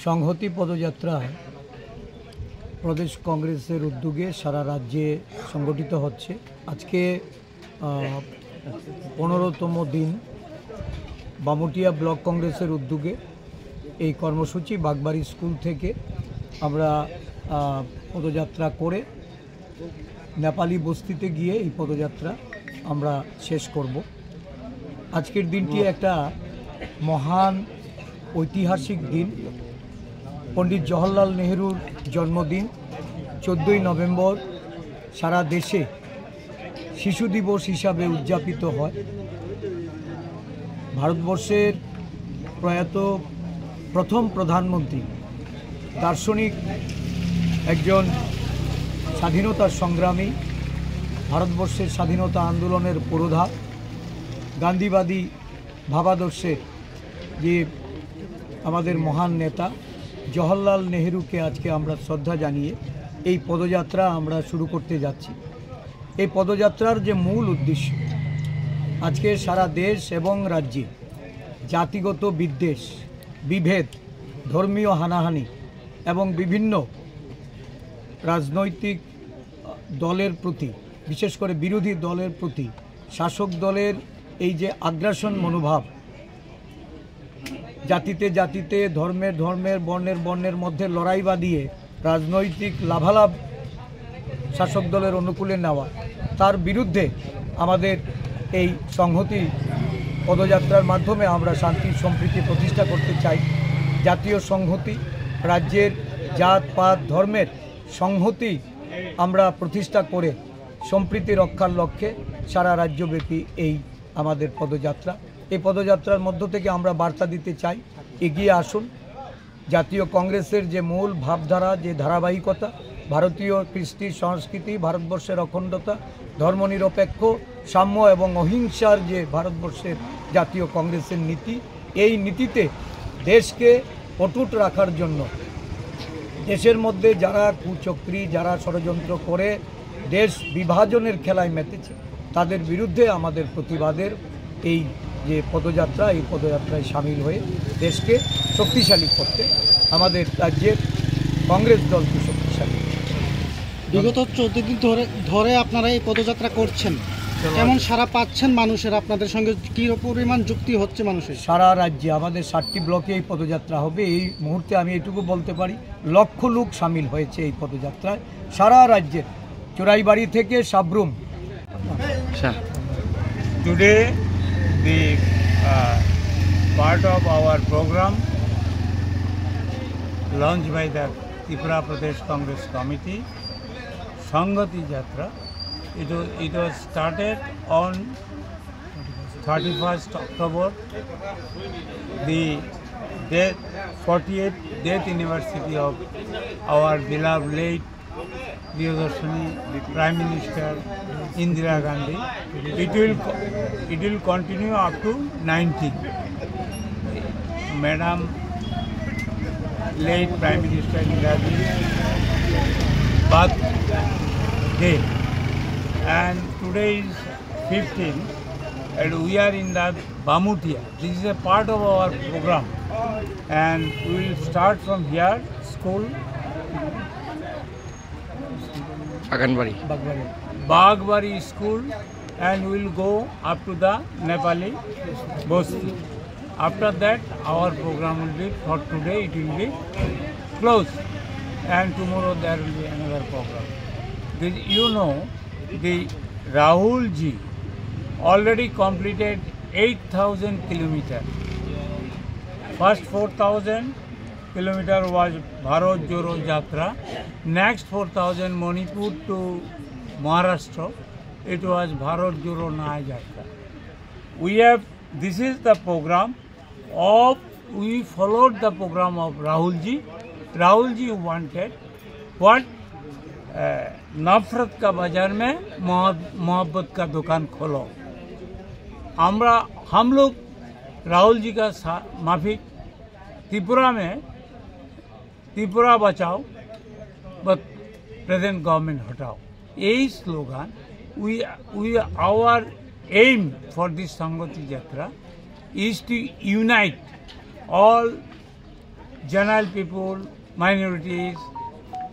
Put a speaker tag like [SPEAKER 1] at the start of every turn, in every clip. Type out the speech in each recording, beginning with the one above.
[SPEAKER 1] সংহতি পদযাত্রা প্রদেশ কংগ্রেসের উদ্যোগে সারা রাজ্যে সংগঠিত হচ্ছে। আজকে 15তম দিন বামুটিয়া ব্লক কংগ্রেসের উদ্যোগে এই কর্মসূচি বাগবাড়ি স্কুল থেকে আমরা পদযাত্রা করে নেপালি বস্তিতে গিয়ে এই পদযাত্রা আমরা শেষ করব। আজকের দিনটি একটা মহান ঐতিহাসিক দিন। পণ্ডিত জওহরলাল নেহরুর জন্মদিন 14ই নভেম্বর সারা দেশে শিশু দিবস হিসাবে উদযাপিত হয়। ভারতবর্ষের প্রয়াত প্রথম প্রধানমন্ত্রী, দার্শনিক, একজন স্বাধীনতার সংগ্রামী, ভারতবর্ষের স্বাধীনতা আন্দোলনের পুরোধা, গান্ধীবাদী ভাবাদর্শের যে আমাদের মহান নেতা জওহরলাল নেহরুকে আজকে আমরা শ্রদ্ধা জানিয়ে এই পদযাত্রা আমরা শুরু করতে যাচ্ছি। এই পদযাত্রার যে মূল উদ্দেশ্য, আজকে সারা দেশ এবং রাজ্যে জাতিগত বিদ্বেষ, বিভেদ, ধর্মীয় হানাহানি এবং বিভিন্ন রাজনৈতিক দলের প্রতি, বিশেষ করে বিরোধী দলের প্রতি শাসক দলের এই যে আগ্রাসন মনোভাব, জাতিতে জাতিতে, ধর্মের ধর্মের, বর্ণের বর্ণের মধ্যে লড়াই বাঁধিয়ে রাজনৈতিক লাভালাভ শাসক দলের অনুকূলে নেওয়া, তার বিরুদ্ধে আমাদের এই সংহতি পদযাত্রার মাধ্যমে আমরা শান্তি সম্প্রীতি প্রতিষ্ঠা করতে চাই। জাতীয় সংহতি, রাজ্যের জাত পাত ধর্মের সংহতি আমরা প্রতিষ্ঠা করে সম্প্রীতি রক্ষার লক্ষ্যে সারা রাজ্যব্যাপী এই আমাদের পদযাত্রা। এই পদযাত্রার মধ্য থেকে আমরা বার্তা দিতে চাই, এগিয়ে আসুন। জাতীয় কংগ্রেসের যে মূল ভাবধারা, যে ধারাবাহিকতা, ভারতীয় কৃষ্টি সংস্কৃতি, ভারতবর্ষের অখণ্ডতা, ধর্মনিরপেক্ষ, সাম্য এবং অহিংসার যে ভারতবর্ষের জাতীয় কংগ্রেসের নীতি, এই নীতিতে দেশকে অটুট রাখার জন্য দেশের মধ্যে যারা কুচক্রী, যারা ষড়যন্ত্র করে দেশ বিভাজনের খেলায় মেতেছে, তাদের বিরুদ্ধে আমাদের প্রতিবাদের এই যে পদযাত্রা, এই পদযাত্রায় সামিল হয়ে দেশকে শক্তিশালী করতে, আমাদের রাজ্যের কংগ্রেস দলকে শক্তিশালী।
[SPEAKER 2] বিগত 14 দিন ধরে আপনারা এই পদযাত্রা করছেন, কেমন সারা পাচ্ছেন মানুষের? আপনাদের সঙ্গে কী পরিমাণ যুক্তি হচ্ছে মানুষের? সারা রাজ্যে আমাদের 7টি ব্লকে এই পদযাত্রা হবে। এই মুহূর্তে আমি এটুকু বলতে পারি, লক্ষ লোক সামিল হয়েছে এই পদযাত্রায় সারা রাজ্যের, চোরাইবাড়ি থেকে Sabroom.
[SPEAKER 3] Today the part of our program launched by the Tripura Pradesh Congress Committee, Sanghati Jatra, it was started on 31st October, the 48th death anniversary of our beloved late Priyadarshini Prime Minister Indira Gandhi. It will continue up to 90. Madam late Prime Minister Indira Gandhi's birthday, and today is 15, and we are in the Bamutia. This is a part of our program, and we will start from here, school Bagbari school, and we will go up to the Nepali Bosti. After that, our program will be, for today it will be closed, and tomorrow there will be another program. You know, the Rahul ji already completed 8,000 kilometers. First 4,000 kilometer was Bharat Jodo Jatra. Next 4,000 Manipur to Maharashtra, it was Bharat Jodo Nyaya Jatra. This is the program of, we followed the program of Rahul ji. Rahul ji wanted what? नफरत का बाजार में मोहब्बत का दुकान खोलो। हम लोग राहुल जी का माफिक, त्रिपुरा में त्रिपुरा बचाओ बट प्रेजेंट गवर्नमेंट हटाओ, यही slogan our aim for this Sanghati Jatra is to unite all general people, minorities,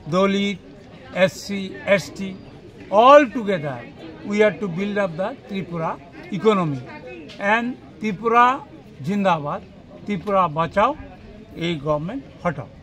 [SPEAKER 3] Dalit, SC, ST, all together we are to build up the Tripura economy. And Tripura Jindabad, Tripura Bachao, a government hotao.